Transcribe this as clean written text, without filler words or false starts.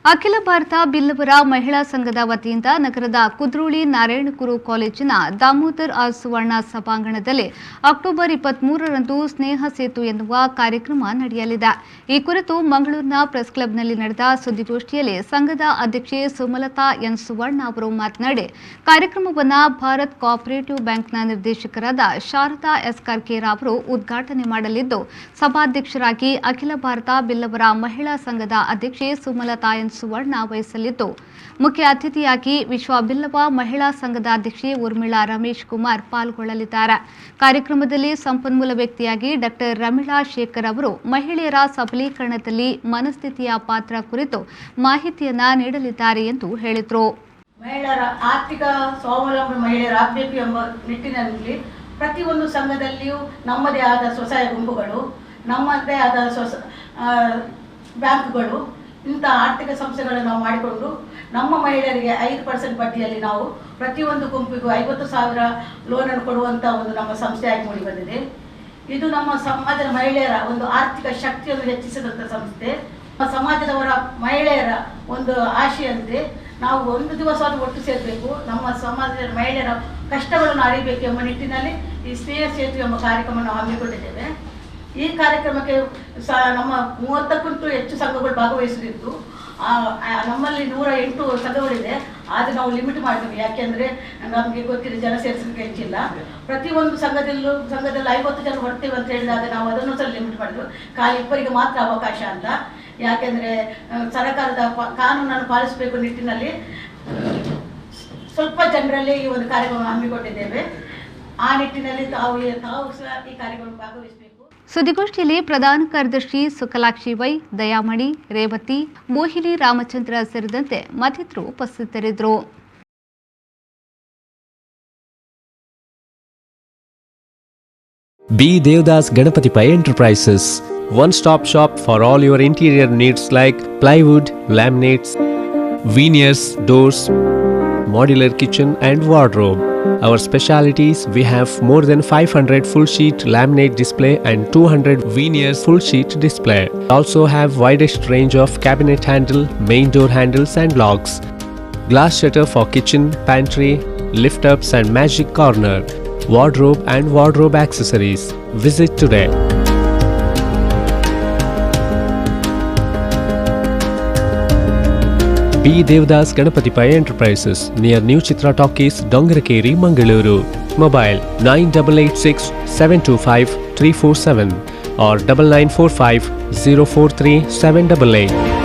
ಅಖಿಲ ಭಾರತ ಬಿಲ್ಲವರ ಮಹಿಳಾ ಸಂಘದ ವತಿಯಿಂದ ನಗರದ ಕುದ್ರೋಳಿ ನಾರಾಯಣಗುರು ಕಾಲೇಜಿನ ದಾಮೋದರ್ ಆರ್ ಸುವರ್ಣ ಸಭಾಂಗಣದಲ್ಲಿ ಅಕ್ಟೋಬರ್ 23ರಂದು ಸ್ನೇಹ ಸೇತು ಎನ್ನುವ ಕಾರ್ಯಕ್ರಮ ನಡೆಯಲಿದೆ. ಈ ಕುರಿತು ಮಂಗಳೂರಿನ ಪ್ರೆಸ್ ಕ್ಲಬ್ನಲ್ಲಿ ನಡೆದ ಸುದ್ದಿಗೋಷ್ಠಿಯಲ್ಲಿ ಸಂಘದ ಅಧ್ಯಕ್ಷೆ ಸುಮಲತಾ ಎನ್ ಸುವರ್ಣ ಅವರು ಮಾತನಾಡಿ, ಕಾರ್ಯಕ್ರಮವನ್ನು ಭಾರತ್ ಕೋಆಪರೇಟಿವ್ ಬ್ಯಾಂಕ್ನ ನಿರ್ದೇಶಕರಾದ ಶಾರದಾ ಎಸ್ ಕರ್ಕೇರ ಅವರು ಉದ್ಘಾಟನೆ ಮಾಡಲಿದ್ದು, ಸಭಾಧ್ಯಕ್ಷರಾಗಿ ಅಖಿಲ ಭಾರತ ಬಿಲ್ಲವರ ಮಹಿಳಾ ಸಂಘದ ಅಧ್ಯಕ್ಷೆ ಸುಮಲತಾ ಎನ್ ಸುವರ್ಣ ವಹಿಸಲಿದ್ದು, ಮುಖ್ಯ ಅತಿಥಿಯಾಗಿ ವಿಶ್ವ ಬಿಲ್ಲವ ಮಹಿಳಾ ಸಂಘದ ಅಧ್ಯಕ್ಷೆ ಉರ್ಮಿಳಾ ರಮೇಶ್ ಕುಮಾರ್ ಪಾಲ್ಗೊಳ್ಳಲಿದ್ದಾರೆ. ಕಾರ್ಯಕ್ರಮದಲ್ಲಿ ಸಂಪನ್ಮೂಲ ವ್ಯಕ್ತಿಯಾಗಿ ಡಾಕ್ಟರ್ ರಮೀಳಾ ಶೇಖರ್ ಅವರು ಮಹಿಳೆಯರ ಸಬಲೀಕರಣದಲ್ಲಿ ಮನಸ್ಥಿತಿಯ ಪಾತ್ರ ಕುರಿತು ಮಾಹಿತಿಯನ್ನ ನೀಡಲಿದ್ದಾರೆ ಎಂದು ಹೇಳಿದರು. ಮಹಿಳೆಯರ ಆರ್ಥಿಕ ಸ್ವಾವಲಂಬಿ ಮಹಿಳೆಯರಾಗಬೇಕು ಎಂಬ ನಿಟ್ಟಿನಲ್ಲಿ ಪ್ರತಿಯೊಂದು ಸಂಘದಲ್ಲಿಯೂ ನಮ್ಮದೇ ಆದ ಸ್ವಸಹಾಯ ಗುಂಪುಗಳು, ನಮ್ಮದೇ ಆದ ಬ್ಯಾಂಕ್ಗಳು, ಇಂಥ ಆರ್ಥಿಕ ಸಂಸ್ಥೆಗಳನ್ನು ನಾವು ಮಾಡಿಕೊಂಡು ನಮ್ಮ ಮಹಿಳೆಯರಿಗೆ 5% ಬಡ್ಡಿಯಲ್ಲಿ ನಾವು ಪ್ರತಿಯೊಂದು ಗುಂಪಿಗೂ 50,000 ಲೋನನ್ನು ಕೊಡುವಂಥ ಒಂದು ನಮ್ಮ ಸಂಸ್ಥೆಯಾಗಿ ಮೂಡಿ ಬಂದಿದೆ. ಇದು ನಮ್ಮ ಸಮಾಜದ ಮಹಿಳೆಯರ ಒಂದು ಆರ್ಥಿಕ ಶಕ್ತಿಯನ್ನು ಹೆಚ್ಚಿಸಿದಂಥ ಸಂಸ್ಥೆ. ಸಮಾಜದವರ ಮಹಿಳೆಯರ ಒಂದು ಆಶೆಯಂತೆ ನಾವು ಒಂದು ದಿವಸ ಒಟ್ಟು ಸೇರಬೇಕು, ನಮ್ಮ ಸಮಾಜದ ಮಹಿಳೆಯರ ಕಷ್ಟಗಳನ್ನು ಅರಿಬೇಕು ಎಂಬ ನಿಟ್ಟಿನಲ್ಲಿ ಈ ಸ್ನೇಹ ಸೇತು ಎಂಬ ಕಾರ್ಯಕ್ರಮವನ್ನು ಹಮ್ಮಿಕೊಂಡಿದ್ದೇವೆ. ಈ ಕಾರ್ಯಕ್ರಮಕ್ಕೆ ನಮ್ಮ 30ಕ್ಕೂ ಹೆಚ್ಚು ಸಂಘಗಳು ಭಾಗವಹಿಸಲಿದ್ದು, ನಮ್ಮಲ್ಲಿ 108 ಸಂಘಗಳಿದೆ. ಆದರೆ ನಾವು ಲಿಮಿಟ್ ಮಾಡಿದ್ವಿ, ಯಾಕೆಂದರೆ ನಮಗೆ ಗೊತ್ತಿದೆ ಜನ ಸೇರಿಸಲಿಕ್ಕೆ ಹೆಚ್ಚಿಲ್ಲ. ಪ್ರತಿಯೊಂದು ಸಂಘದಲ್ಲಿ 50 ಜನ ಬರ್ತೇವೆ ಅಂತ ಹೇಳಿದಾಗ ನಾವು ಅದನ್ನು ಸಹ ಲಿಮಿಟ್ ಮಾಡಿದ್ವಿ, ಖಾಲಿ 2 ಮಾತ್ರ ಅವಕಾಶ ಅಂತ. ಯಾಕೆಂದರೆ ಸರ್ಕಾರದ ಕಾನೂನನ್ನು ಪಾಲಿಸಬೇಕು ನಿಟ್ಟಿನಲ್ಲಿ ಸ್ವಲ್ಪ ಜನರಲ್ಲಿ ಈ ಒಂದು ಕಾರ್ಯಕ್ರಮ ಹಮ್ಮಿಕೊಂಡಿದ್ದೇವೆ. ಆ ನಿಟ್ಟಿನಲ್ಲಿ ತಾವು ಸಹ ಈ ಕಾರ್ಯಕ್ರಮ ಭಾಗವಹಿಸಬೇಕು. ಸುದ್ದಿಗೋಷ್ಠಿಯಲ್ಲಿ ಪ್ರಧಾನ ಕಾರ್ಯದರ್ಶಿ ಸುಕಲಾಕ್ಷಿ ವೈ, ದಯಾಮಣಿ, ರೇವತಿ, ಮೋಹಿನಿ ರಾಮಚಂದ್ರ ಸೇರಿದಂತೆ ಮತ್ತಿತರರು ಉಪಸ್ಥಿತರಿದ್ದರು. B. Devdas Ganapati Pai Enterprises, one-stop shop for all your interior needs like plywood, laminates, veneers, doors, modular kitchen and wardrobe. Our specialities: we have more than 500 full sheet laminate display and 200 veneers full sheet display. Also have widest range of cabinet handle, main door handles and locks, glass shutter for kitchen, pantry, lift ups and magic corner, wardrobe and wardrobe accessories. Visit today. B. Devdas Ganapati Pai Enterprises, near New Chitra Talkies, Dongarakeri, Mangaluru. Mobile 9886 725 347 or 9945 043 788.